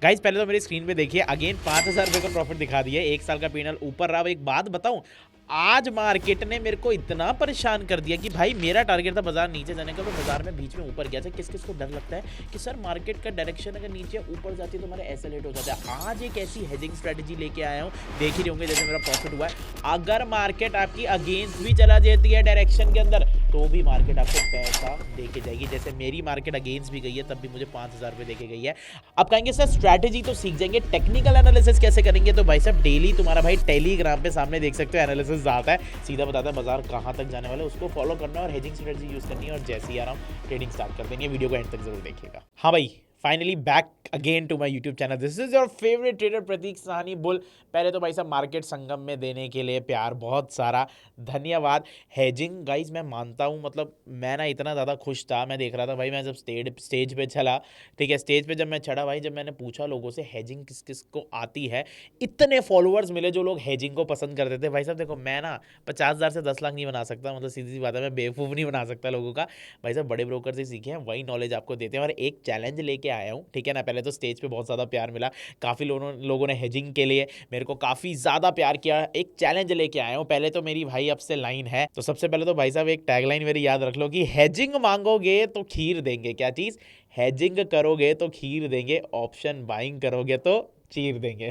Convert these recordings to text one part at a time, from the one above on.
Guys पहले तो मेरी स्क्रीन पे देखिए, अगेन 5,000 रुपये का प्रॉफिट दिखा दिया, 1 साल का पीएनएल ऊपर रहा। एक बात बताऊं, आज मार्केट ने मेरे को इतना परेशान कर दिया कि भाई मेरा टारगेट था बाजार नीचे जाने का, तो बाजार में बीच में ऊपर गया था। किस किस को डर लगता है कि सर मार्केट का डायरेक्शन अगर नीचे ऊपर जाती है तो हमारा एसएलएट हो जाता है। आज एक ऐसी हेजिंग स्ट्रेटजी लेके आया हूँ, देख ही रहे होंगे जैसे मेरा प्रॉफिट हुआ है। अगर मार्केट आपकी अगेंस्ट भी चला जाती है डायरेक्शन के अंदर, तो भी मार्केट आपको पैसा दे के जाएगी। जैसे मेरी मार्केट अगेंस्ट भी गई है, तब भी मुझे 5,000 रुपये दे के गई है। अब कहेंगे सर स्ट्रैटेजी तो सीख जाएंगे, टेक्निकल एनालिसिस कैसे करेंगे? तो भाई साहब डेली तुम्हारा भाई टेलीग्राम पे सामने देख सकते हो एनालिसिस आता है, सीधा बताता है बाजार कहाँ तक जाने वाला है, उसको फॉलो करना और हेजिंग स्ट्रेटजी यूज करनी है, और जैसे ही आराम ट्रेडिंग स्टार्ट कर देंगे। वीडियो को एंड तक जरूर देखिएगा। हाँ भाई, finally back again to my YouTube channel. This is your favourite trader Prateek Sahni bull. पहले तो भाई साहब मार्केट संगम में देने के लिए प्यार बहुत सारा धन्यवाद। हेजिंग गाइज मैं मानता हूँ, मतलब मैं ना इतना ज़्यादा खुश था, मैं देख रहा था भाई, मैं जब स्टेज पे चला, ठीक है, स्टेज पे जब मैं चढ़ा भाई, जब मैंने पूछा लोगों से हेजिंग किस किस को आती है, इतने फॉलोअर्स मिले जो लोग हेजिंग को पसंद करते थे। भाई साहब देखो, मैं ना 50,000 से 10 लाख नहीं बना सकता, मतलब सीधी सी बात है, मैं बेवकूफ़ नहीं बना सकता लोगों का। भाई साहब बड़े ब्रोकर से सीखे हैं, वही नॉलेज आपको देते हैं। और एक चैलेंज लेके आया हूँ, ठीक है ना। पहले तो स्टेज पे बहुत ज़्यादा प्यार मिला, काफ़ी लोगों ने हेजिंग के लिए मेरे को काफ़ी ज़्यादा प्यार किया। एक चैलेंज लेके आया हूँ। पहले तो मेरी भाई अब से लाइन है, तो सबसे पहले तो भाई साहब एक टैगलाइन मेरी याद रख लो कि हेजिंग मांगोगे तो खीर देंगे। क्या चीज़? हेजिंग करोगे तो खीर देंगे, ऑप्शन बाइंग करोगे तो चीर देंगे।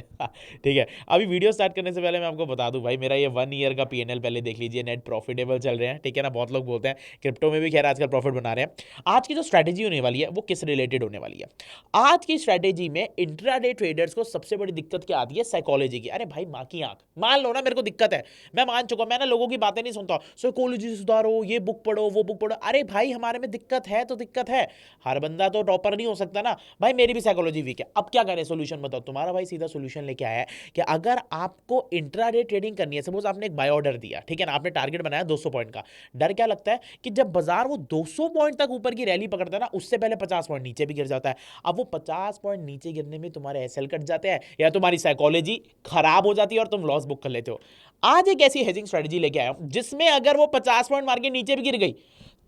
ठीक है, अभी वीडियो स्टार्ट करने से पहले मैं आपको बता दूं भाई, मेरा ये 1 ईयर का पीएनएल पहले देख लीजिए, नेट प्रॉफिटेबल चल रहे हैं, ठीक है ना। बहुत लोग बोलते हैं क्रिप्टो में भी खैर आजकल प्रॉफिट बना रहे हैं। आज की जो स्ट्रैटेजी होने वाली है वो किस रिलेटेड होने वाली है? आज की स्ट्रैटेजी में इंट्राडे ट्रेडर्स को सबसे बड़ी दिक्कत क्या आती है? साइकोलॉजी की। अरे भाई माँ की आंख, मान लो ना मेरे को दिक्कत है, मैं मान चुका, मैं ना लोगों की बातें नहीं सुनता, साइकोलॉजी सुधारो, ये बुक पढ़ो, वो बुक पढ़ो। अरे भाई हमारे में दिक्कत है तो दिक्कत है, हर बंदा तो टॉपर नहीं हो सकता ना भाई। मेरी भी साइकोलॉजी वीक है, अब क्या करें? सोल्यूशन बताओ। तुम्हारा भाई सीधा सोल्यूशन लेके आया है कि अगर आपको इंट्राडे ट्रेडिंग करनी है, सपोज आपने एक बाय ऑर्डर दिया, ठीक है ना, आपने टारगेट बनाया 200 पॉइंट का। डर क्या लगता है कि जब बाजार वो 200 पॉइंट तक ऊपर की रैली पकड़ता है ना, उससे पहले 50 पॉइंट नीचे भी गिर जाता है। अब वो 50 पॉइंट नीचे गिरने में तुम्हारे एसएल कट जाते हैं, या तुम्हारी साइकोलॉजी खराब हो जाती है और तुम लॉस बुक कर लेते हो। आज एक ऐसी हेजिंग स्ट्रेटजी लेके आया हूं जिसमें अगर वो 50 पॉइंट मार के नीचे भी गिर गई,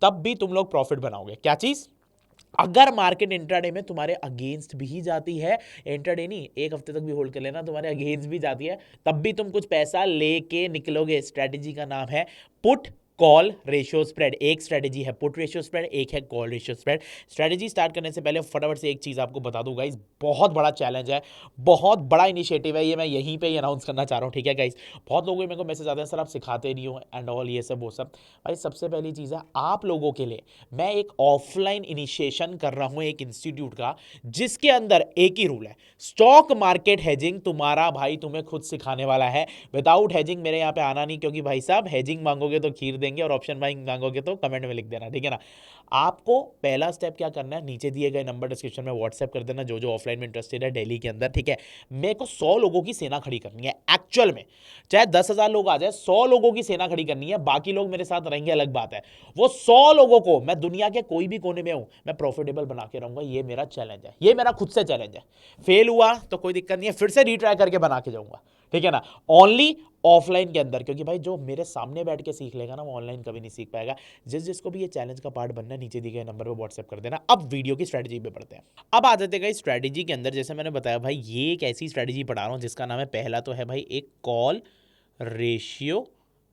तब भी तुम लोग प्रॉफिट बनाओगे। क्या चीज? अगर मार्केट इंट्राडे में तुम्हारे अगेंस्ट भी जाती है, इंट्राडे नहीं, एक हफ्ते तक भी होल्ड कर लेना, तुम्हारे अगेंस्ट भी जाती है, तब भी तुम कुछ पैसा लेके निकलोगे। स्ट्रेटेजी का नाम है पुट कॉल रेशियो स्प्रेड। एक स्ट्रेटेजी है पुट रेशियो स्प्रेड, एक है call ratio spread. Strategy start करने से पहले फटाफट से एक चीज आपको बता दूं गाइस, बहुत बड़ा चैलेंज है, बहुत बड़ा इनिशिएटिव है ये, मैं यहीं पे ही अनाउंस करना चाह रहा हूं, ठीक है गाइस। बहुत लोगों के मेरे को मैसेज आते हैं, सर आप सिखाते नहीं हो एंड ऑल, ये सब वो सब। भाई सबसे पहली चीज है, आप लोगों के लिए मैं एक ऑफलाइन इनिशिएशन कर रहा हूं एक इंस्टीट्यूट का, जिसके अंदर एक ही रूल है, स्टॉक मार्केट हेजिंग तुम्हारा भाई तुम्हें खुद सिखाने वाला है। विदाउट हेजिंग मेरे यहाँ पे आना नहीं, क्योंकि भाई साहब हेजिंग मांगोगे तो खीर देंगे और ऑप्शन बाइंग मांगोगे तो कमेंट में लिख देना, ठीक है ना। आपको पहला स्टेप क्या करना है, नीचे दिए गए नंबर डिस्क्रिप्शन में व्हाट्सएप कर देना, जो जो ऑफलाइन में इंटरेस्टेड है दिल्ली के अंदर, ठीक है। मेरे को 100 लोगों की सेना खड़ी करनी है एक्चुअल में, चाहे 10,000 लोग आ जाए, 100 लोगों की सेना खड़ी करनी है। बाकी लोग मेरे साथ रहेंगे अलग बात है, वो 100 लोगों को मैं दुनिया के कोई भी कोने में हूं, मैं प्रॉफिटेबल बना के रहूंगा। ये मेरा चैलेंज है, ये मेरा खुद से चैलेंज है। फेल हुआ तो कोई दिक्कत नहीं है, फिर से रिट्राई करके बना के जाऊंगा, ठीक है ना। ओनली ऑफलाइन के अंदर, क्योंकि भाई जो मेरे सामने बैठ के सीख लेगा ना, वो ऑनलाइन कभी नहीं सीख पाएगा। जिसको भी ये चैलेंज का पार्ट बनना है, नीचे दिए गए नंबर पे व्हाट्सएप कर देना। अब वीडियो की स्ट्रेटजी पे पढ़ते हैं। अब आ जाते हैं स्ट्रेटजी के अंदर। जैसे मैंने बताया भाई, ये एक ऐसी स्ट्रेटजी पढ़ा रहा हूं जिसका नाम है, पहला तो है भाई एक कॉल रेशियो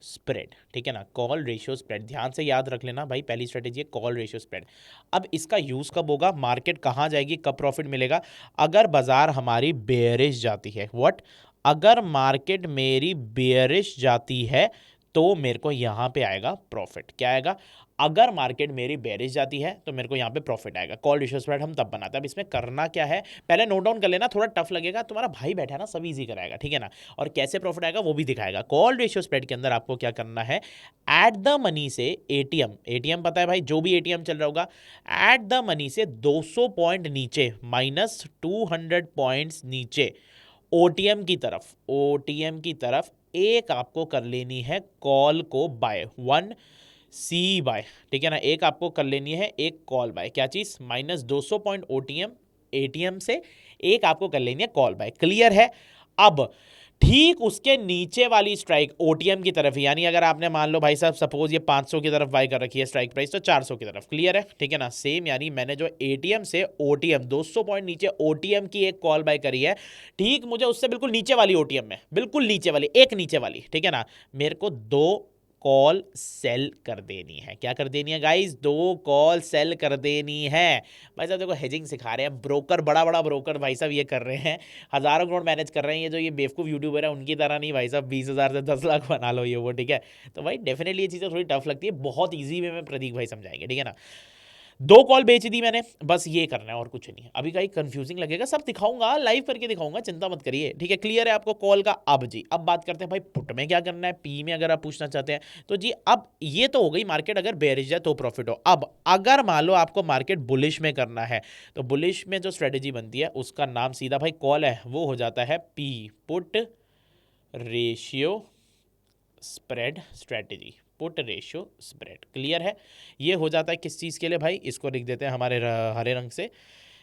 स्प्रेड, ठीक है ना, कॉल रेशियो स्प्रेड। ध्यान से याद रख लेना भाई, पहली स्ट्रेटेजी है कॉल रेशियो स्प्रेड। अब इसका यूज कब होगा, मार्केट कहां जाएगी, कब प्रॉफिट मिलेगा? अगर बाजार हमारी बेयरिश जाती है, व्हाट, अगर मार्केट मेरी बेयरिश जाती है तो मेरे को यहां पे आएगा प्रॉफिट। क्या आएगा? अगर मार्केट मेरी बेयरिश जाती है तो मेरे को यहां पे प्रॉफिट आएगा। कॉल रेशियो स्प्रेड हम तब बनाते हैं। अब इसमें करना क्या है, पहले नोट डाउन कर लेना, थोड़ा टफ लगेगा, तुम्हारा भाई बैठा है ना, सब इजी कराएगा, ठीक है ना। और कैसे प्रॉफिट आएगा वो भी दिखाएगा। कॉल रेशियो स्प्रेड के अंदर आपको क्या करना है, एट द मनी से एटीएम, एटीएम पता है भाई, जो भी एटीएम चल रहा होगा, एट द मनी से 200 पॉइंट नीचे, माइनस 200 पॉइंट्स नीचे, ओटीएम की तरफ, ओटीएम की तरफ एक आपको कर लेनी है कॉल को बाय, 1 सी बाय, ठीक है ना। एक आपको कर लेनी है एक कॉल बाय। क्या चीज? माइनस 200 पॉइंट ओटीएम, एटीएम से एक आपको कर लेनी है कॉल बाय। क्लियर है? अब ठीक उसके नीचे वाली स्ट्राइक ओटीएम की तरफ, यानी अगर आपने मान लो भाई साहब सपोज ये 500 की तरफ बाय कर रखी है स्ट्राइक प्राइस, तो 400 की तरफ, क्लियर है, ठीक है ना। सेम यानी मैंने जो एटीएम से ओटीएम 200 पॉइंट नीचे ओटीएम की एक कॉल बाय करी है, ठीक मुझे उससे बिल्कुल नीचे वाली ओटीएम में, बिल्कुल नीचे वाली, एक नीचे वाली, ठीक है ना, मेरे को 2 कॉल सेल कर देनी है। क्या कर देनी है गाइस? 2 कॉल सेल कर देनी है। भाई साहब देखो हेजिंग सिखा रहे हैं ब्रोकर, बड़ा बड़ा ब्रोकर भाई साहब ये कर रहे हैं, हज़ारों करोड़ मैनेज कर रहे हैं। ये जो ये बेवकूफ़ यूट्यूबर है उनकी तरह नहीं भाई साहब 20,000 से 10 लाख बना लो ये वो, ठीक है। तो भाई डेफिनेटली ये चीज़ें थोड़ी टफ लगती है, बहुत ईजी वे में प्रतीक भाई समझाएंगे, ठीक है ना। 2 कॉल बेच दी मैंने, बस ये करना है और कुछ नहीं। अभी कहीं कंफ्यूजिंग लगेगा, सब दिखाऊंगा, लाइव करके दिखाऊंगा, चिंता मत करिए, ठीक है। क्लियर है आपको कॉल का? अब जी अब बात करते हैं भाई पुट में क्या करना है, पी में अगर आप पूछना चाहते हैं तो जी अब ये तो हो गई मार्केट अगर बेरिश है तो प्रॉफिट हो। अब अगर मान लो आपको मार्केट बुलिश में करना है तो बुलिश में जो स्ट्रेटेजी बनती है उसका नाम सीधा भाई कॉल है, वो हो जाता है P, put ratio spread strategy, put ratio spread. Clear है? ये हो जाता है किस चीज़ के लिए भाई, इसको लिख देते हैं हमारे हरे रंग से,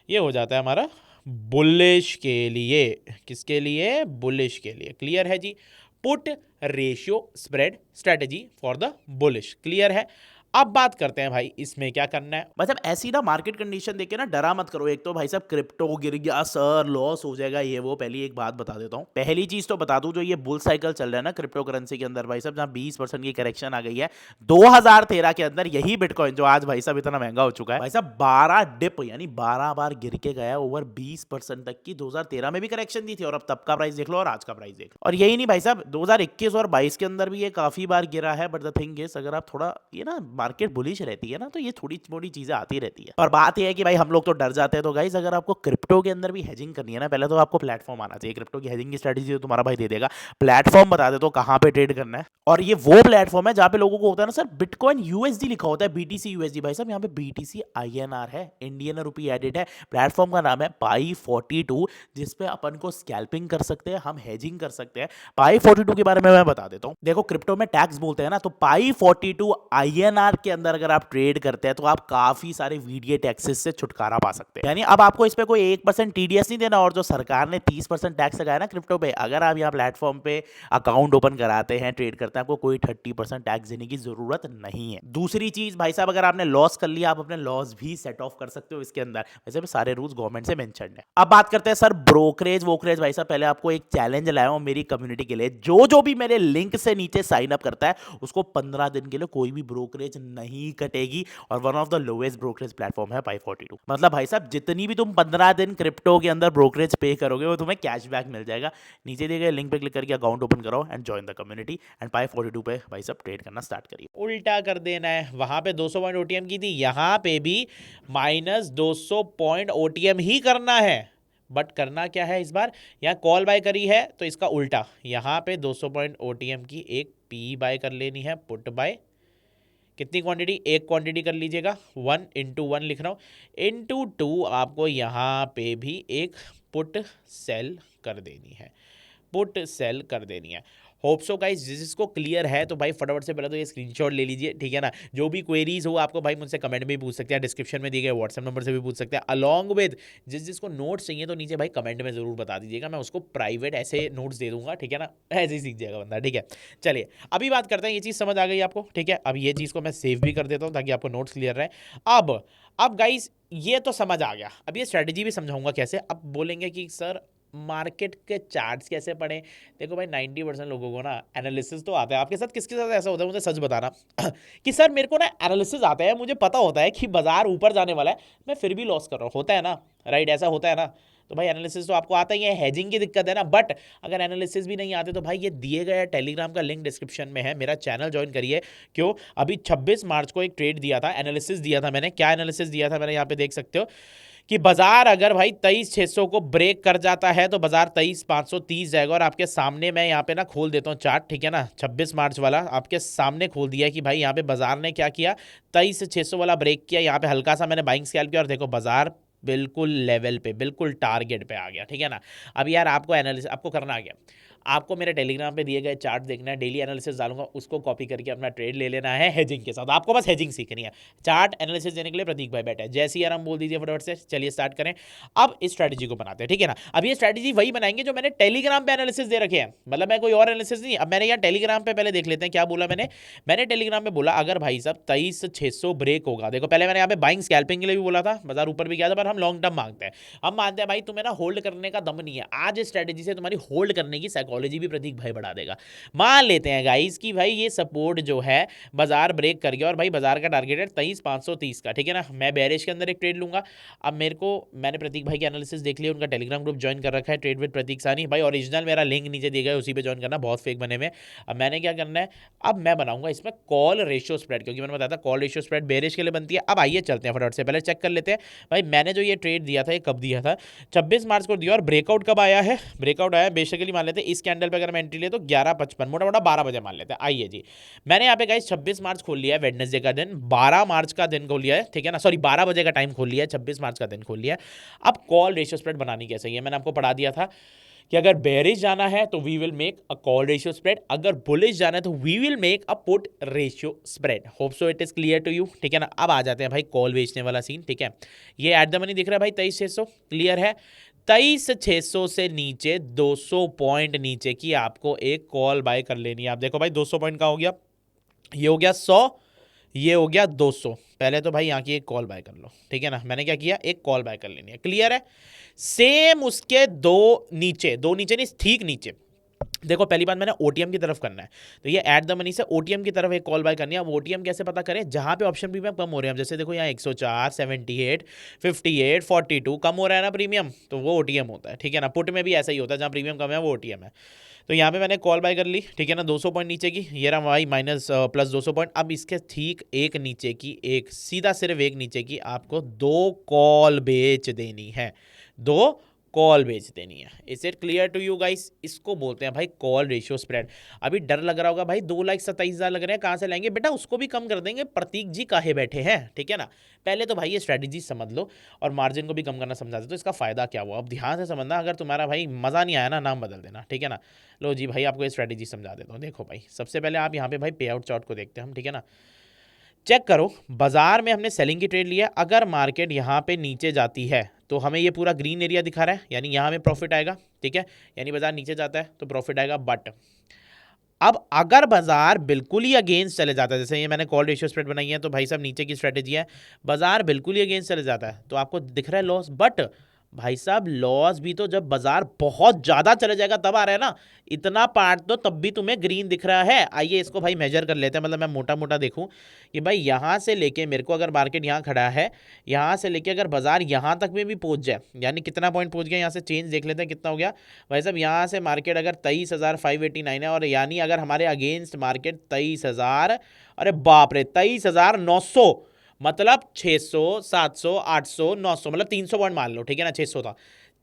ये हो जाता है हमारा बुलिश के लिए। किसके लिए? बुलिश के लिए। क्लियर है जी? Put ratio spread strategy for the bullish. Clear है? अब बात करते हैं भाई इसमें क्या करना है। मतलब ऐसी ना मार्केट कंडीशन देख के ना डरा मत करो। एक तो भाई साहब क्रिप्टो गिर गया सर, लॉस हो जाएगा ये वो। पहली एक बात बता देता हूँ, पहली चीज तो बता दूं, जो ये बुल साइकिल चल रहा है ना क्रिप्टो करेंसी के अंदर भाई साहब, जहाँ 20% की करेक्शन आ गई है 2013 के अंदर, यही बिटकॉइन जो आज भाई साहब इतना महंगा हो चुका है भाई साहब, 12 डिप यानी 12 बार गिर के गया ओवर 20% तक की। 2013 में भी करेक्शन दी थी और अब तब का प्राइस देख लो और आज का प्राइस देख लो। और यही नहीं भाई साहब 2021 और 22 के अंदर भी ये काफी बार गिरा है। बट द थिंग इज अगर आप थोड़ा ये ना मार्केट बुलिश रहती है ना तो ये थोड़ी मोटी चीजें आती रहती है। और बात ये है कि भाई हम लोग तो डर जाते हैं। तो गाइस अगर आपको क्रिप्टो के अंदर भी हेजिंग करनी है ना, पहले तो आपको प्लेटफॉर्म आना चाहिए। क्रिप्टो की हेजिंग की स्ट्रेटेजी तो तुम्हारा भाई दे देगा, प्लेटफॉर्म बता दे तो कहां पे ट्रेड करना है। और ये वो प्लेटफॉर्म है जहां पे लोगों को होता है ना सर बिटकॉइन यूएसडी लिखा होता है, बीटीसी यूएसडी। भाई साहब यहाँ पे बीटीसी आईएनआर है, इंडियन रुपी एडिट है। प्लेटफॉर्म का नाम है पाई42, जिसपे अपन को स्कैल्पिंग कर सकते हैं, हम हेजिंग कर सकते हैं। पाई42 के बारे में मैं बता देता हूँ। देखो क्रिप्टो में टैक्स बोलते हैं ना, तो पाई42 आईएनआर के अंदर अगर आप ट्रेड करते हैं तो आप काफी सारे वीडियो टैक्सेस से छुटकारा पा सकते हैं। यानी अब आपको इस पे कोई 1% टीडीएस नहीं देना, और जो सरकार ने 30% टैक्स लगाया ना क्रिप्टो पे, अगर आप यहाँ प्लेटफॉर्म पे अकाउंट ओपन कराते हैं, ट्रेड करते हैं, आपको कोई 30% टैक्स देने की जरूरत नहीं है। दूसरी चीज भाई साहब, अगर आपने लॉस कर लिया, आप अपने लॉस भी सेट ऑफ कर सकते हो इसके अंदर। वैसे भी सारे रूल्स गवर्नमेंट से मेंशन्ड है। अब बात करते हैं सर ब्रोकरेज वोकरेज। भाई साहब पहले आपको एक चैलेंज लाया हूं मेरी कम्युनिटी के लिए, जो भी मेरे लिंक से नीचे साइन अप करता है उसको 15 दिन के लिए कोई भी ब्रोकरेज नहीं कटेगी। और one of the lowest brokerage platform है पाई42। मतलब भाई साहब जितनी भी तुम 15 दिन क्रिप्टो के अंदर ब्रोकरेज पे करोगे वो तुम्हें कैशबैक मिल जाएगा। नीचे दिए गए लिंक पे क्लिक करके अकाउंट ओपन करो and join the community and पाई42 पे भाई साहब ट्रेड करना स्टार्ट करिए। उल्टा कर देना है, वहां पे 200 पॉइंट ओटीएम की थी, यहाँ पे भी -200 पॉइंट ओटीएम ही करना है। बट करना क्या है इस बार, यहाँ कॉल बाय करी है तो इसका उल्टा, यहाँ पे 200 पॉइंट ओटीएम की एक पी बाय कर लेनी है, पुट बाय। कितनी क्वांटिटी? एक क्वांटिटी कर लीजिएगा, 1 × 1 लिख रहा हूँ, इंटू 2 आपको यहाँ पे भी एक पुट सेल कर देनी है, पुट सेल कर देनी है। होप सो गाइस जिसको क्लियर है तो भाई फटाफट से पहले तो ये स्क्रीनशॉट ले लीजिए, ठीक है ना। जो भी क्वेरीज हो आपको भाई मुझसे कमेंट में भी पूछ सकते हैं, डिस्क्रिप्शन में दिए गए व्हाट्सएप नंबर से भी पूछ सकते हैं। अलॉन्ग विद जिसको नोट्स चाहिए तो नीचे भाई कमेंट में जरूर बता दीजिएगा, मैं उसको प्राइवेट ऐसे नोट्स दे दूंगा, ठीक है ना। ऐसे ही सीख जाएगा बंदा, ठीक है। चलिए अभी बात करते हैं, ये चीज़ समझ आ गई आपको, ठीक है। अब ये चीज़ को मैं सेव भी कर देता हूँ ताकि आपको नोट्स क्लियर रहे। अब गाइस ये तो समझ आ गया, अब ये स्ट्रेटेजी भी समझाऊंगा कैसे। अब बोलेंगे कि सर मार्केट के चार्ट्स कैसे पढ़ें। देखो भाई 90% लोगों को ना एनालिसिस तो आता है। आपके साथ किसके साथ ऐसा होता है मुझे सच बताना कि सर मेरे को ना एनालिसिस आता है, मुझे पता होता है कि बाजार ऊपर जाने वाला है, मैं फिर भी लॉस कर रहा हूँ, होता है ना, राइट, ऐसा होता है ना। तो भाई एनालिसिस तो आपको आता ही है, हेजिंग की दिक्कत है ना। बट अगर एनालिसिस भी नहीं आते तो भाई ये दिए गए टेलीग्राम का लिंक डिस्क्रिप्शन में है, मेरा चैनल ज्वाइन करिए। क्यों? अभी 26 मार्च को एक ट्रेड दिया था, एनालिसिस दिया था मैंने। क्या एनालिसिस दिया था मैंने, यहाँ पे देख सकते हो कि बाजार अगर भाई 23,600 को ब्रेक कर जाता है तो बाजार 23,530 जाएगा। और आपके सामने मैं यहाँ पे ना खोल देता हूँ चार्ट, ठीक है ना, 26 मार्च वाला आपके सामने खोल दिया कि भाई यहाँ पे बाजार ने क्या किया, 23,600 वाला ब्रेक किया। यहाँ पे हल्का सा मैंने बाइंग स्कैल्प किया और देखो बाजार बिल्कुल लेवल पे, बिल्कुल टारगेट पे आ गया, ठीक है ना। अब यार आपको एनालिसिस आपको करना आ गया, आपको मेरे टेलीग्राम पे दिए गए चार्ट देखना है, डेली एनालिसिस डालूंगा, उसको कॉपी करके अपना ट्रेड ले लेना है हेजिंग के साथ। आपको बस हेजिंग सीखनी है। चार्ट एनालिसिस देने के लिए प्रतीक भाई बैठे हैं। जैसे ही आराम बोल दीजिए फटाफट से, चलिए स्टार्ट करें। अब इस स्ट्रैटेजी को बनाते हैं, ठीक है ना। अब ये स्ट्रैटेजी वही बनाएंगे जो मैंने टेलीग्राम पे एनालिसिस दे रखे हैं, मतलब मैं कोई और एनालिसिस नहीं। अब मैंने यहाँ टेलीग्राम पे पहले देख लेते हैं क्या बोला मैंने टेलीग्राम पे बोला अगर भाई साहब 23,600 ब्रेक होगा, देखो पहले मैंने यहाँ पे बाइंग स्कैल्पिंग के लिए भी बोला था, बाजार ऊपर भी गया था, पर हम लॉन्ग टर्म मांगते हैं। हम मानते हैं भाई तुम्हें ना होल्ड करने का दम नहीं है, आज इस स्ट्रेटेजी से तुम्हारी होल्ड करने की साइकोलॉजी भी प्रतीक भाई बढ़ा देगा। मान लेते हैं गाइस कि भाई ये सपोर्ट जो है बाजार ब्रेक कर गया और भाई बाजार का टारगेट है 23,530 का, ठीक है ना। मैं बेरिश के अंदर एक ट्रेड लूंगा। अब मैंने प्रतीक भाई की एनालिसिस देख लिया, उनका टेलीग्राम ग्रुप ज्वाइन कर रखा है, ट्रेड विद प्रतीक सानी भाई, ओरिजिनल मेरा लिंक नीचे दिया गया है, उसी पे ज्वाइन करना, बहुत फेक बने हुए। अब मैंने क्या करना है, अब मैं बनाऊंगा इसमें कॉल रेशियो स्प्रेड, क्योंकि मैंने बताया था कॉल रेशियो स्प्रेड बेरिश के लिए बनती है। अब आइए चलते हैं फटाफट से, पहले चेक कर लेते हैं भाई मैंने जो ये ट्रेड दिया था ये कब दिया था, 26 मार्च को दिया। और ब्रेकआउट कब आया है, ब्रेकआउट आया बेसिकली मान लेते हैं इस कैंडल पे अगर मैं एंट्री ले तो 11:55, मोटा मोटा 12 बजे मान लेते हैं। आइए जी, मैंने यहाँ पे गाइस 26 मार्च खोल लिया है, वेडनेसडे का दिन, 12 मार्च का दिन खोल लिया है, ठीक है ना, सॉरी 12 बजे का टाइम खोल लिया है, 26 मार्च का दिन खोल लिया है। अब कॉल रेशियो स्प्रेड बनानी कैसे है मैंने आपको पढ़ा दिया था कि अगर बेरिश जाना है तो we will make a call ratio spread, अगर बुलिश जाना है तो we will make a put ratio spread. Hope so it is clear to you, ठीक है ना। अब आ जाते हैं भाई कॉल बेचने वाला सीन, ठीक है। ये एट द मनी दिख रहा है भाई 23,600, क्लियर है। 23,600 से नीचे 200 पॉइंट नीचे की आपको एक कॉल बाय कर लेनी है। आप देखो भाई 200 पॉइंट का हो गया, ये हो गया 100, ये हो गया 200। पहले तो भाई यहाँ की एक कॉल बाय कर लो, ठीक है ना। मैंने क्या किया, एक कॉल बाय कर लेनी है, क्लियर है। सेम उसके दो नीचे नहीं, ठीक नीचे देखो, पहली बात मैंने ओटीएम की तरफ करना है, तो ये एट द मनी से ओटीएम की तरफ एक कॉल बाय करनी है। अब ओटीएम कैसे पता करें, जहां पे ऑप्शन प्रीमियम कम हो रहे हैं, जैसे देखो यहाँ 104, 78, 58, 42 कम हो रहा है ना प्रीमियम, तो वो ओटीएम होता है, ठीक है ना। पुट में भी ऐसा ही होता है, जहां प्रीमियम कम है वो ओटीएम है। तो यहाँ पे मैंने कॉल बाय कर ली, ठीक है ना, 200 पॉइंट नीचे की, ये रहा भाई माइनस प्लस 200 पॉइंट। अब इसके ठीक एक नीचे की, एक सीधा सिर्फ एक नीचे की आपको दो कॉल बेच देनी है, दो कॉल बेच देनी है। Is it clear to you guys, इसको बोलते हैं भाई कॉल रेशियो स्प्रेड। अभी डर लग रहा होगा भाई 2,27,000 लग रहे हैं, कहाँ से लाएंगे बेटा, उसको भी कम कर देंगे, प्रतीक जी काहे बैठे हैं, ठीक है ना। पहले तो भाई ये स्ट्रेटेजी समझ लो और मार्जिन को भी कम करना समझा दो, तो इसका फायदा क्या हुआ अब ध्यान से समझना। अगर तुम्हारा भाई मजा नहीं आया ना, नाम बदल देना, ठीक है ना। लो जी भाई आपको ये स्ट्रेटेजी समझा देता हूँ। देखो भाई सबसे पहले आप यहाँ पे भाई पे आउट चार्ट को देखते हैं हम, ठीक है ना। चेक करो, बाजार में हमने सेलिंग की ट्रेड लिया, अगर मार्केट यहाँ पे नीचे जाती है तो हमें ये पूरा ग्रीन एरिया दिखा रहा है, यानी यहाँ हमें प्रॉफिट आएगा, ठीक है, यानी बाजार नीचे जाता है तो प्रॉफिट आएगा। बट अब अगर बाजार बिल्कुल ही अगेंस्ट चले जाता है, जैसे ये मैंने कॉल रेशियो स्प्रेड बनाई है, तो भाई साहब नीचे की स्ट्रेटेजी है, बाजार बिल्कुल ही अगेंस्ट चले जाता है तो आपको दिख रहा है लॉस। बट भाई साहब लॉस भी तो जब बाजार बहुत ज्यादा चले जाएगा तब आ रहा है ना, इतना पार्ट तो तब भी तुम्हें ग्रीन दिख रहा है। आइए इसको भाई मेजर कर लेते हैं, मतलब मैं मोटा मोटा देखूं कि भाई यहां से लेके मेरे को, अगर मार्केट यहां खड़ा है, यहां से लेके अगर बाजार यहां तक में भी पहुंच जाए, यानी कितना पॉइंट पहुंच गया, यहां से चेंज देख लेते हैं कितना हो गया भाई साहब। यहां से मार्केट अगर 23,589 है, और यानी अगर हमारे अगेंस्ट मार्केट 23,000, अरे बाप रे 23,900, मतलब 600, 700, 800, 900, मतलब 300 पॉइंट मान लो, ठीक है ना, 600 था,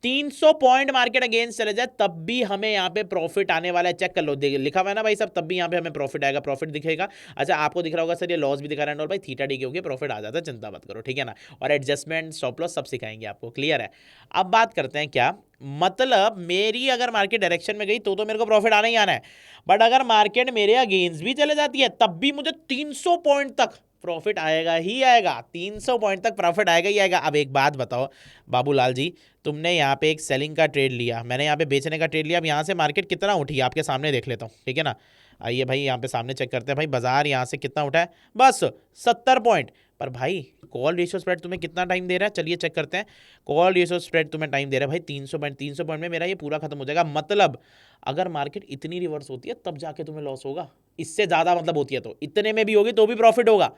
300 पॉइंट मार्केट अगेंस्ट चले जाए तब भी हमें यहाँ पे प्रॉफिट आने वाला है। चेक कर लो, लिखा हुआ है ना भाई साहब, तब भी यहाँ पे हमें प्रॉफिट आएगा, प्रॉफिट दिखेगा। अच्छा आपको दिख रहा होगा सर ये लॉस भी दिखा रहा है, और भाई थीटा डी के होगी, प्रॉफिट आ जाता है, चिंता मत करो, ठीक है ना। और एडजस्टमेंट स्टॉप लॉस सब सिखाएंगे आपको, क्लियर है। अब बात करते हैं क्या, मतलब मेरी अगर मार्केट डायरेक्शन में गई तो मेरे को प्रॉफिट आना ही आना है, बट अगर मार्केट मेरे अगेंस्ट भी चले जाती है तब भी मुझे 300 पॉइंट तक प्रॉफिट आएगा ही आएगा, 300 पॉइंट तक प्रॉफिट आएगा ही आएगा। अब एक बात बताओ बाबूलाल जी, तुमने यहाँ पे एक सेलिंग का ट्रेड लिया, मैंने यहाँ पे बेचने का ट्रेड लिया, अब यहाँ से मार्केट कितना उठी आपके सामने देख लेता हूँ, ठीक है ना। आइए भाई यहाँ पे सामने चेक करते हैं भाई, बाजार यहाँ से कितना उठा है, बस 70 पॉइंट। पर भाई कॉल रेशियो स्प्रेड तुम्हें कितना टाइम दे रहा है, चलिए चेक करते हैं। कॉल रेशियो स्प्रेड तुम्हें टाइम दे रहा है भाई 300 पॉइंट, 300 पॉइंट में मेरा ये पूरा खत्म हो जाएगा। मतलब अगर मार्केट इतनी रिवर्स होती है तब जाके तुम्हें लॉस होगा, इससे ज़्यादा मतलब होती है तो इतने में भी होगी तो भी प्रॉफिट होगा।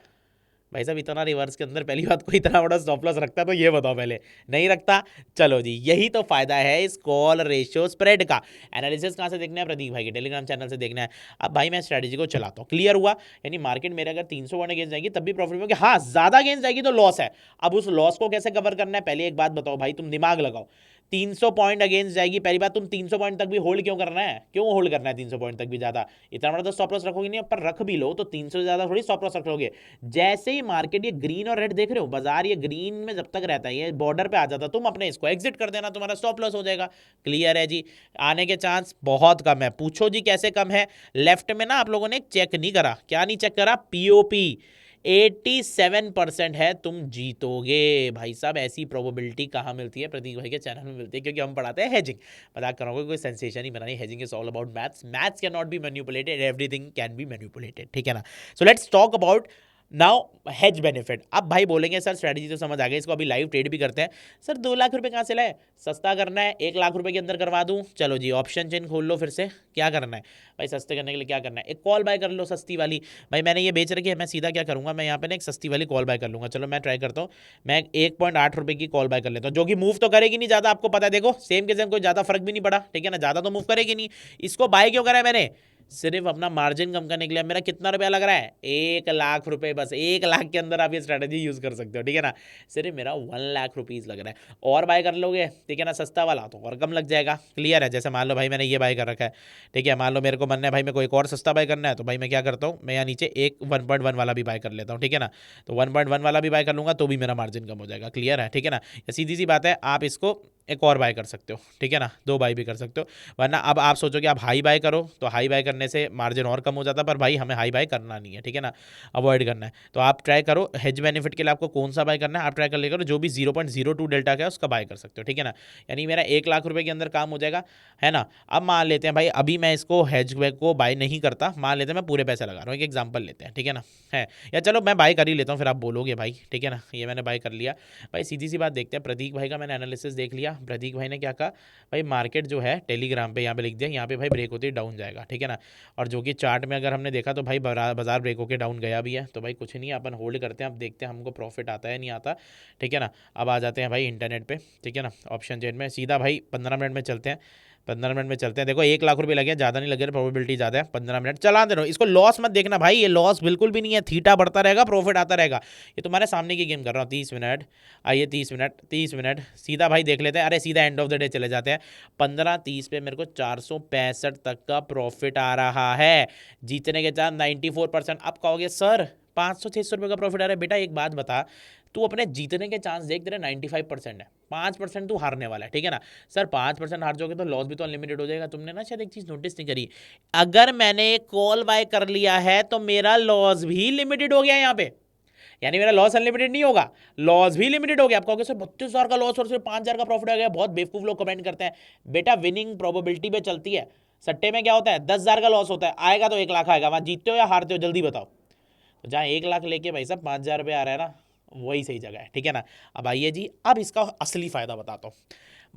भाई साहब इतना रिवर्स के अंदर पहली बात कोई इतना बड़ा स्टॉप लॉस रखता है तो ये बताओ, पहले नहीं रखता। चलो जी, यही तो फायदा है इस कॉल रेशियो स्प्रेड का। एनालिसिस कहाँ से देखना है, प्रतीक भाई के टेलीग्राम चैनल से देखना है। अब भाई मैं स्ट्रैटेजी को चलाता हूँ, क्लियर हुआ, यानी मार्केट मेरे अगर 300 पॉइंट अगेंस्ट जाएगी तब भी प्रॉफिट होगी, हाँ ज्यादा अगेंस्ट जाएगी तो लॉस है। अब उस लॉस को कैसे कवर करना है, पहले एक बात बताओ भाई, तुम दिमाग लगाओ, 300 पॉइंट अगेंस्ट जाएगी। पहली बात, तुम 300 पॉइंट तक भी होल्ड क्यों करना है, क्यों होल्ड करना है 300 पॉइंट तक भी ज्यादा, इतना बड़ा तो स्टॉप लॉस रखोगे नहीं, पर रख भी लो तो 300 से ज्यादा थोड़ी स्टॉप लॉस रखोगे। जैसे ही मार्केट ये ग्रीन और रेड देख रहे हो, बाजार ये ग्रीन में जब तक रहता है, ये बॉर्डर पे आ जाता, तुम अपने इसको एग्जिट कर देना, तुम्हारा स्टॉप लॉस हो जाएगा। क्लियर है जी। आने के चांस बहुत कम है। पूछो जी कैसे कम है। लेफ्ट में ना आप लोगों ने चेक नहीं करा, क्या नहीं चेक करा, पीओपी 87% है, तुम जीतोगे। भाई साहब ऐसी प्रोबेबिलिटी कहाँ मिलती है, प्रतीक भाई के चैनल में मिलती है, क्योंकि हम पढ़ाते हैं हेजिंग। मजाक करोगे, कोई सेंसेशन ही बनानी, hedging is all about maths, maths can not be manipulated, everything can be manipulated, ठीक है ना। So let's talk about now hedge benefit. अब भाई बोलेंगे सर स्ट्रेटजी तो समझ आ गई, इसको अभी लाइव ट्रेड भी करते हैं। सर 2 लाख रुपए कहाँ से लाए, सस्ता करना है, 1 लाख रुपए के अंदर करवा दूं, चलो जी ऑप्शन चेन खोल लो फिर से। क्या करना है भाई, सस्ते करने के लिए क्या करना है, एक कॉल बाय कर लो सस्ती वाली। भाई मैंने ये बेच रखी है, मैं सीधा क्या करूंगा, मैं यहाँ पे ना एक सस्ती वाली कॉल बाय कर लूंगा। चलो मैं ट्राई करता हूँ, मैं 1.8 रुपए की कॉल बाय कर लेता हूँ, जो कि मूव तो करेगी नहीं ज़्यादा, आपको पता है। देखो सेम के सेम कोई ज़्यादा फर्क भी नहीं पड़ा, ठीक है ना, ज़्यादा तो मूव करेगी नहीं। इसको बाय क्यों करा है मैंने, सिर्फ अपना मार्जिन कम करने के लिए। मेरा कितना रुपया लग रहा है, 1 लाख रुपए, बस 1 लाख के अंदर आप ये स्ट्रेटजी यूज कर सकते हो, ठीक है ना। सिर्फ मेरा 1 लाख रुपीज लग रहा है, और बाय कर लोगे, ठीक है ना, सस्ता वाला तो और कम लग जाएगा। क्लियर है। जैसे मान लो भाई मैंने ये बाय कर रखा है, ठीक है, मान लो मेरे को मन है भाई मेरे को एक और सस्ता बाय करना है, तो भाई मैं क्या करता हूँ, मैं यहाँ नीचे एक 1.1 वाला भी बाय कर लेता हूँ, ठीक है ना। तो 1.1 वाला भी बाय कर लूंगा तो भी मेरा मार्जिन कम हो जाएगा। क्लियर है, ठीक है ना। सीधी सी बात है, आप इसको एक और बाय कर सकते हो, ठीक है ना, 2 बाय भी कर सकते हो। वरना अब आप सोचो कि आप हाई बाय करो, तो हाई बाय करने से मार्जिन और कम हो जाता, पर भाई हमें हाई बाय करना नहीं है, ठीक है ना, अवॉइड करना है। तो आप ट्राई करो हेज बेनिफिट के लिए आपको कौन सा बाय करना है, आप ट्राई कर लेकर जो भी 0.02 डेल्टा का है उसका बाय कर सकते हो, ठीक है ना। यानी मेरा 1 लाख रुपए के अंदर काम हो जाएगा, है ना। अब मान लेते हैं भाई अभी मैं इसको हेज को बाय नहीं करता, मान लेते हैं मैं पूरे पैसे लगा रहा हूँ, एक एग्जाम्पल लेते हैं, ठीक है ना, है या चलो मैं बाय कर ही लेता हूँ, फिर आप बोलोगे भाई, ठीक है ना, ये मैंने बाय कर लिया। भाई सीधी सी बात देखते हैं, प्रतीक भाई का मैंने एनालिसिस देख लिया। प्रतीक भाई ने क्या कहा, भाई मार्केट जो है टेलीग्राम पे यहाँ पे लिख दिया, यहाँ पे भाई ब्रेक होती है डाउन जाएगा, ठीक है ना। और जो कि चार्ट में अगर हमने देखा तो भाई बाजार ब्रेक होकर डाउन गया भी है, तो भाई कुछ नहीं, अपन होल्ड करते हैं, अब देखते हैं हमको प्रॉफिट आता है नहीं आता, ठीक है ना। अब आ जाते हैं भाई इंटरनेट पे, ठीक है ना, ऑप्शन चेन में सीधा भाई 15 मिनट में चलते हैं, 15 मिनट में चलते हैं। देखो 1 लाख रुपए लगे, ज़्यादा नहीं लगे, प्रोबेबिलिटी ज़्यादा है, 15 मिनट चला दे रहा हूँ। इसको लॉस मत देखना भाई, ये लॉस बिल्कुल भी नहीं है, थीटा बढ़ता रहेगा, प्रॉफिट आता रहेगा। ये तुम्हारे सामने की गेम कर रहा हूँ। 30 मिनट, आइए 30 मिनट, 30 मिनट सीधा भाई देख लेते हैं। अरे सीधा एंड ऑफ द डे चले जाते हैं। 15:30 पे मेरे को 465 तक का प्रॉफिट आ रहा है, जीतने के चांस 94%। आप कहोगे सर 500-600 रुपये का प्रॉफिट आ रहा है, बेटा एक बात बता, तू अपने जीतने के चांस देख, तेरे 95% है, 5% तू हारने वाला है, ठीक है ना। सर 5% हार जाओगे तो लॉस भी तो अनलिमिटेड हो जाएगा। तुमने ना शायद एक चीज नोटिस नहीं करी, अगर मैंने कॉल बाय कर लिया है तो मेरा लॉस भी लिमिटेड हो गया यहाँ पे, यानी मेरा लॉस अनलिमिटेड नहीं होगा, लॉस भी लिमिटेड हो गया। आप कहोगे सर 32,000 का लॉस और सिर्फ 5,000 का प्रॉफिट आ गया, बहुत बेवकूफ लोग कमेंट करते हैं। बेटा विनिंग प्रोबेबिलिटी पे चलती है, सट्टे में क्या होता है, 10,000 का लॉस होता है, आएगा तो 1 लाख आएगा, वहां जीतते हो या हारते हो जल्दी बताओ। तो जहाँ 1 लाख लेके भाई साहब 5,000 रुपये आ रहा है ना, वही सही जगह है, ठीक है ना। अब आइए जी, अब इसका असली फायदा बताता हूँ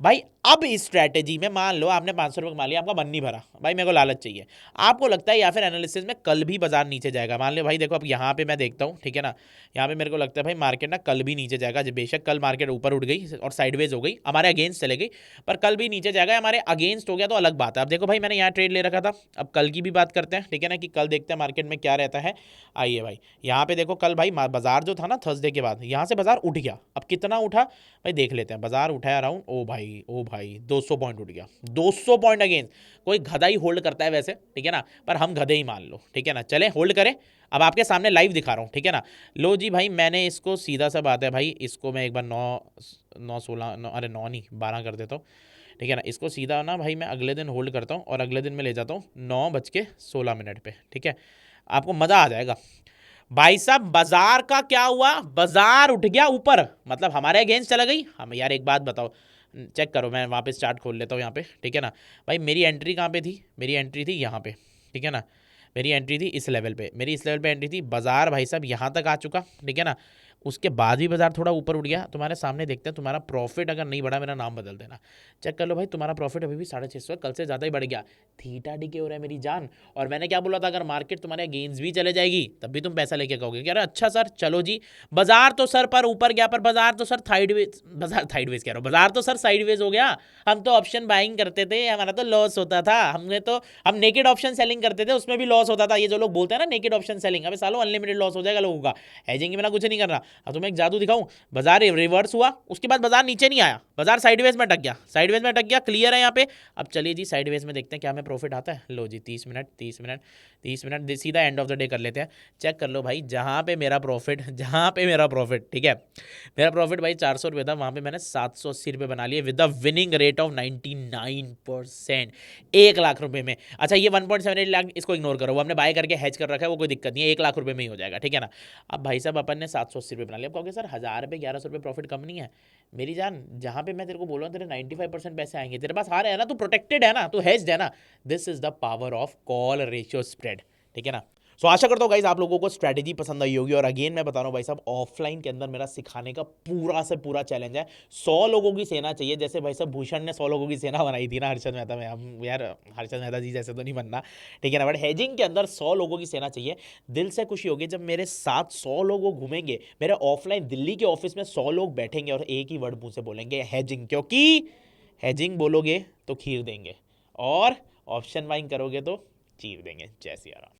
भाई। अब इस स्ट्रैटेजी में मान लो आपने 500 रुपये कमा लिया, आपका मन नहीं भरा, भाई मेरे को लालच चाहिए, आपको लगता है या फिर एनालिसिस में कल भी बाजार नीचे जाएगा। मान लो भाई देखो अब यहाँ पे मैं देखता हूँ, ठीक है ना, यहाँ पे मेरे को लगता है भाई मार्केट ना कल भी नीचे जाएगा। बेशक कल मार्केट ऊपर उठ गई और साइडवेज हो गई, हमारे अगेंस्ट चले गई, पर कल भी नीचे जाएगा, हमारे अगेंस्ट हो गया तो अलग बात है। अब देखो भाई मैंने यहाँ ट्रेड ले रखा था, अब कल की भी बात करते हैं, ठीक है ना, कि कल देखते हैं मार्केट में क्या रहता है। आइए भाई यहाँ पे देखो, कल भाई बाजार जो था ना थर्सडे के बाद, यहाँ से बाजार उठ गया। अब कितना उठा भाई देख लेते हैं, बाजार उठाया अराउंड, ओ भाई 200 पॉइंट उठ गया, 200 पॉइंट अगेंस्ट। कोई गधा ही होल्ड करता है वैसे, ठीक है ना, पर हम गधे ही मान लो, ठीक है ना, चले होल्ड करें। अब आपके सामने लाइव दिखा रहा हूँ, ठीक है ना। लो जी भाई मैंने इसको, सीधा सा बात है भाई, इसको मैं एक बार 9 अरे 9 नहीं 12 कर देता हूँ, ठीक है ना। इसको सीधा ना भाई मैं अगले दिन होल्ड करता हूँ और अगले दिन मैं ले जाता हूँ 9:16 पे, ठीक है, आपको मज़ा आ जाएगा। भाई साहब बाजार का क्या हुआ, बाजार उठ गया ऊपर, मतलब हमारे अगेंस्ट चला गई। हम यार एक बात बताओ, चेक करो, मैं वहाँ पे स्टार्ट खोल लेता हूँ यहाँ पे, ठीक है ना। भाई मेरी एंट्री कहाँ पे थी, मेरी एंट्री थी यहाँ पे, ठीक है ना, मेरी एंट्री थी इस लेवल पे, मेरी इस लेवल पे एंट्री थी। बाजार भाई साहब यहाँ तक आ चुका, ठीक है ना, उसके बाद भी बाजार थोड़ा ऊपर उठ गया। तुम्हारे सामने देखते हैं, तुम्हारा प्रॉफिट अगर नहीं बढ़ा, मेरा नाम बदल देना, चेक कर लो भाई, तुम्हारा प्रॉफिट अभी भी 650, कल से ज़्यादा ही बढ़ गया। थीटा डी के हो रहा है मेरी जान। और मैंने क्या बोला था, अगर मार्केट तुम्हारे गेंस भी चले जाएगी तब भी तुम पैसा लेके कहोगे क्या, अच्छा सर चलो जी, बाजार तो सर पर ऊपर गया, पर बाजार तो सर साइडवेज कह रहा हूँ, बाजार तो सर साइडवेज हो गया। हम तो ऑप्शन बाइंग करते थे, हमारा तो लॉस होता था, हम नेकेड ऑप्शन सेलिंग करते थे, उसमें भी लॉस होता था। ये जो लोग बोलते हैं ना नेकेड ऑप्शन सेलिंग, अबे सालों अनलिमिटेड लॉस हो जाएगा लोगों का, हेजिंग के बिना कुछ नहीं करना। अब तुम्हें एक जादू दिखाऊं, बाजार रिवर्स हुआ, उसके बाद बाजार नीचे नहीं आया, बाजार साइडवेज में अटक गया, साइडवेज में अटक गया, क्लियर है यहाँ पे। अब चलिए जी साइडवेज में देखते हैं क्या हमें प्रॉफिट आता है। लो जी 30 मिनट 30 मिनट 30 मिनट, सीधा एंड ऑफ द डे कर लेते हैं। चेक कर लो भाई, जहाँ पे मेरा प्रॉफिट, जहाँ पे मेरा प्रॉफिट, ठीक है, मेरा प्रॉफिट भाई 400 रुपये था, वहाँ पे मैंने 780 रुपये बना लिए with the winning rate of 99%, 1 lakh रुपये में। अच्छा ये 1.78 लाख इसको इग्नोर करो, वो हमने बाय करके हैच कर रखा है, वो कोई दिक्कत नहीं है, 1 लाख रुपये में ही हो जाएगा, ठीक है ना। अब भाई साहब अपन ने 780 रुपये बना लिया। अब कहोगे सर 1000 रुपये 1100 रुपये प्रॉफिट कम नहीं है? मेरी जान, जहाँ पे मैं तेरे को बोल रहा हूँ तेरे 95% पैसे आएंगे, तेरे पास हार है ना, तू प्रोटेक्टेड है ना, तू हेज्ड है ना। This is the power of call ratio spread, ठीक है ना। सो आशा करता हूँ गाइस आप लोगों को स्ट्रैटेजी पसंद आई होगी। और अगेन मैं बता रहा हूँ भाई साहब, ऑफलाइन के अंदर मेरा सिखाने का पूरा से पूरा चैलेंज है। 100 लोगों की सेना चाहिए, जैसे भाई साहब भूषण ने 100 लोगों की सेना बनाई थी ना हर्षद मेहता में। हम यार हर्षद मेहता जी जैसे तो नहीं बनना, ठीक है ना, बट हेजिंग के अंदर 100 लोगों की सेना चाहिए। दिल से खुशी होगी जब मेरे साथ 100 लोग वो घूमेंगे, मेरे ऑफलाइन दिल्ली के ऑफिस में 100 लोग बैठेंगे और एक ही वर्ड मुंह से बोलेंगे, हेजिंग। क्योंकि हेजिंग बोलोगे तो खीर देंगे, और ऑप्शन बाइंग करोगे तो चीर देंगे। जय सिया राम।